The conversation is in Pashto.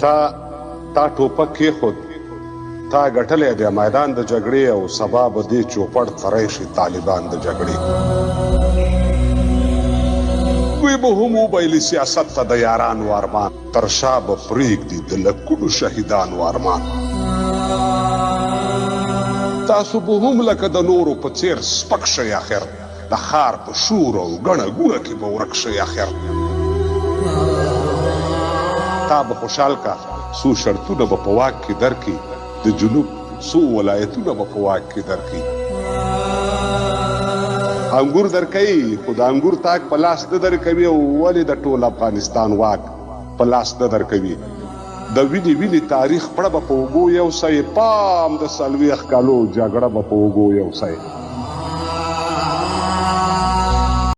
تا ټوپک کېښود، تا ګټلی دی میدان د جګړې او سبا به دې چوپړ تری شي طالبان د جګړې. دوی به هم وبایلي سیاست ته د یارانو ارمان، تر شا به پرېږدي د لکونو شهیدانو ارمان. تاسو به هم لکه د نورو په څېر سپک شئ اخر، د ښار په شور او ګڼه ګوڼه کې به ورک شئ اخر. تا به خوشحال کا څو شرطونه به په واک کې درکړي، د جنوب څو ولایتونه به په واک کې درکړي. انګور درکوي خو د انګور تاک په لاس نه درکوي، او ولې د ټول افغانستان واک په لاس نه درکوي. د وینې وینې تاریخ پړه به په اوږو یوسئ، پام د 40 کالو جګړه به په اوږو یوسئ.